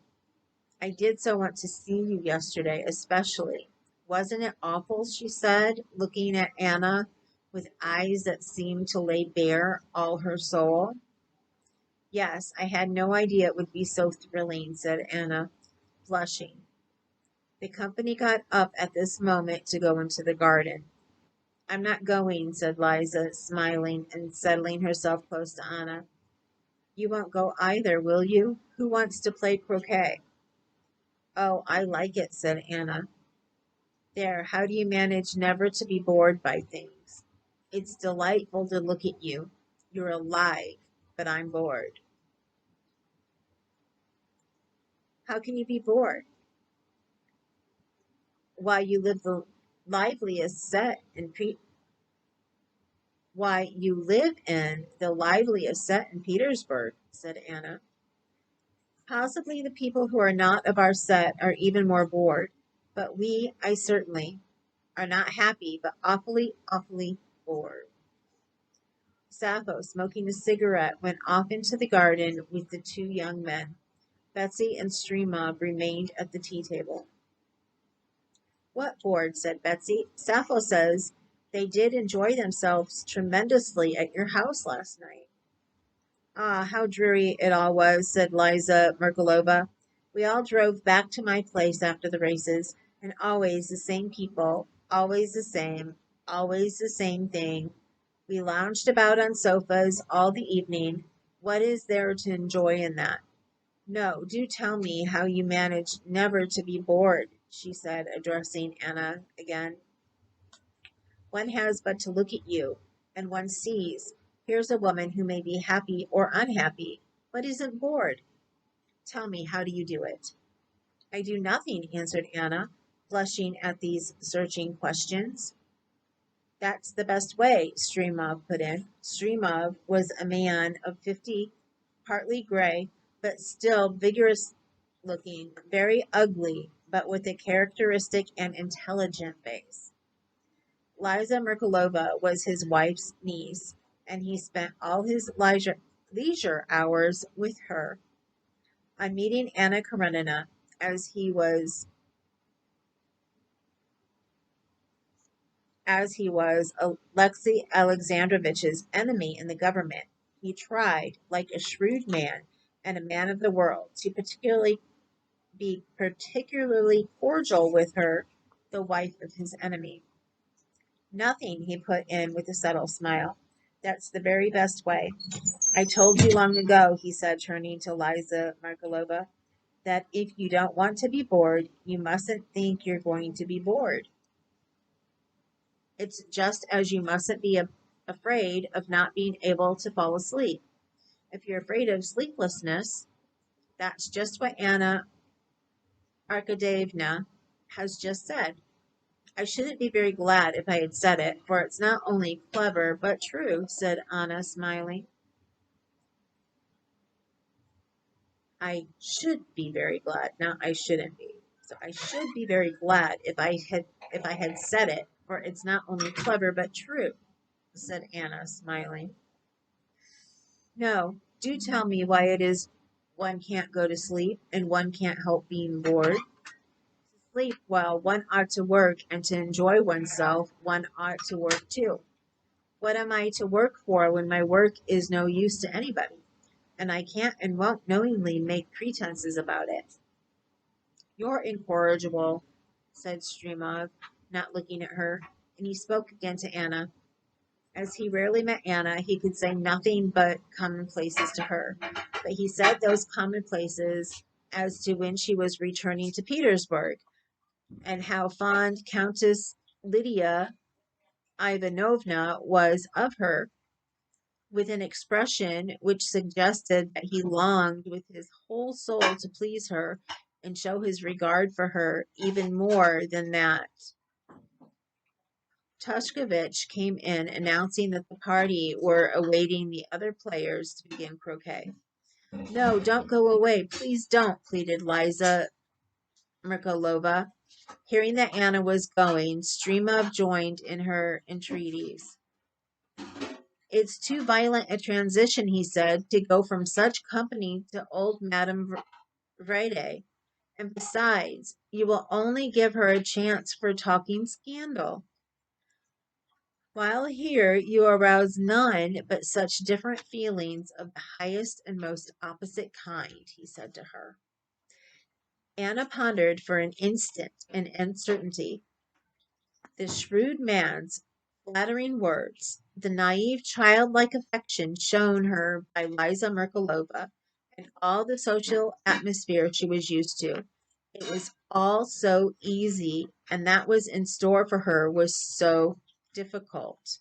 I did so want to see you yesterday, especially. Wasn't it awful, she said, looking at Anna with eyes that seemed to lay bare all her soul. Yes, I had no idea it would be so thrilling, said Anna, flushing. The company got up at this moment to go into the garden. I'm not going, said Liza, smiling and settling herself close to Anna. You won't go either, will you? Who wants to play croquet? Oh, I like it, said Anna. There, how do you manage never to be bored by things? It's delightful to look at you. You're alive, but I'm bored. How can you be bored? Why, you live the liveliest set in why, you live in the liveliest set in Petersburg, said Anna. Possibly the people who are not of our set are even more bored, but I certainly, are not happy, but awfully, awfully bored. Sappho, smoking a cigarette, went off into the garden with the two young men. Betsy and Streamov remained at the tea table. What bored? Said Betsy. Sappho says they did enjoy themselves tremendously at your house last night. Ah, how dreary it all was, said Liza Merkulova. We all drove back to my place after the races, and always the same people, always the same thing. We lounged about on sofas all the evening. What is there to enjoy in that? No, do tell me how you managed never to be bored, she said, addressing Anna again. One has but to look at you, and one sees, here's a woman who may be happy or unhappy, but isn't bored. Tell me, how do you do it? I do nothing, answered Anna, blushing at these searching questions. That's the best way, Streamov put in. Streamov was a man of 50, partly gray, but still vigorous looking, very ugly, but with a characteristic and intelligent face. Liza Merkulova was his wife's niece, and he spent all his leisure hours with her. On meeting Anna Karenina, as he was Alexei Alexandrovich's enemy in the government, he tried, like a shrewd man and a man of the world, to be particularly cordial with her, the wife of his enemy. Nothing, he put in with a subtle smile. That's the very best way. I told you long ago, he said, turning to Liza Markalova, that if you don't want to be bored, you mustn't think you're going to be bored. It's just as you mustn't be afraid of not being able to fall asleep. If you're afraid of sleeplessness, that's just what Anna Arkadievna has just said. I shouldn't be very glad if I had said it, for it's not only clever but true, said Anna, smiling. I should be very glad, not I shouldn't be. So I should be very glad if I had said it, for it's not only clever but true, said Anna, smiling. No, do tell me why it is one can't go to sleep and one can't help being bored. To sleep while one ought to work, and to enjoy oneself one ought to work too. What am I to work for when my work is no use to anybody, and I can't and won't knowingly make pretenses about it? You're incorrigible, said Streamov, not looking at her, and he spoke again to Anna. As he rarely met Anna, he could say nothing but commonplaces to her, but he said those commonplaces as to when she was returning to Petersburg, and how fond Countess Lydia Ivanovna was of her, with an expression which suggested that he longed with his whole soul to please her and show his regard for her even more than that. Tushkevich came in, announcing that the party were awaiting the other players to begin croquet. No, don't go away. Please don't, pleaded Liza Merkulova. Hearing that Anna was going, Streamov joined in her entreaties. It's too violent a transition, he said, to go from such company to old Madame Vrede. And besides, you will only give her a chance for talking scandal. While here you arouse none but such different feelings of the highest and most opposite kind, he said to her. Anna pondered for an instant in uncertainty. The shrewd man's flattering words, the naive childlike affection shown her by Liza Merkulova, and all the social atmosphere she was used to. It was all so easy, and that was in store for her was so difficult.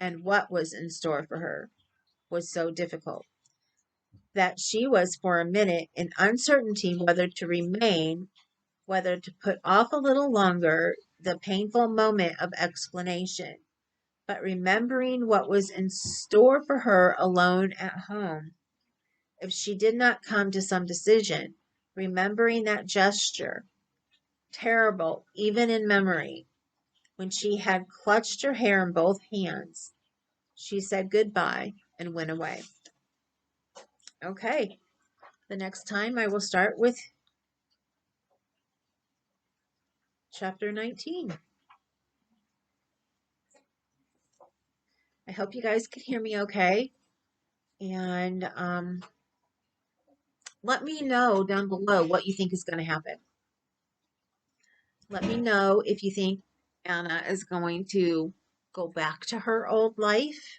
And what was in store for her was so difficult. that she was for a minute in uncertainty whether to remain, whether to put off a little longer the painful moment of explanation. But remembering what was in store for her alone at home, if she did not come to some decision, remembering that gesture, terrible even in memory, when she had clutched her hair in both hands, she said goodbye and went away. Okay, the next time I will start with chapter 19. I hope you guys can hear me okay. And let me know down below what you think is going to happen. Let me know if you think Anna is going to go back to her old life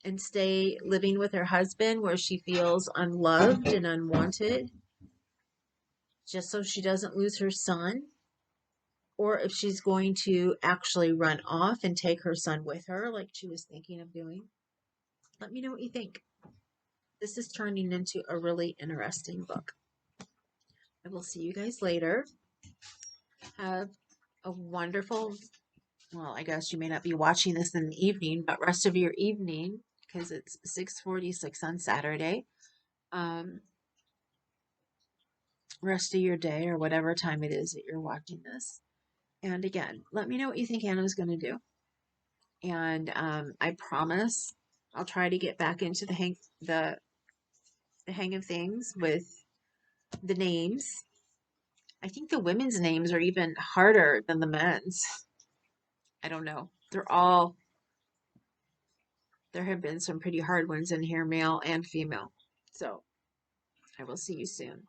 and stay living with her husband where she feels unloved and unwanted, just so she doesn't lose her son, or if she's going to actually run off and take her son with her like she was thinking of doing. Let me know what you think. This is turning into a really interesting book. I will see you guys later. Have a wonderful, well, I guess you may not be watching this in the evening, but rest of your evening, because it's 6:46 on Saturday. Rest of your day or whatever time it is that you're watching this. And again, let me know what you think Anna's going to do. And I promise I'll try to get back into the hang of things with the names. I think the women's names are even harder than the men's. I don't know. There have been some pretty hard ones in here, male and female. So I will see you soon.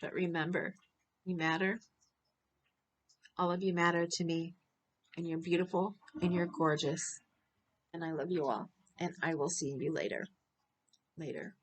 But remember, you matter. All of you matter to me. And you're beautiful and you're gorgeous. And I love you all. And I will see you later. Later.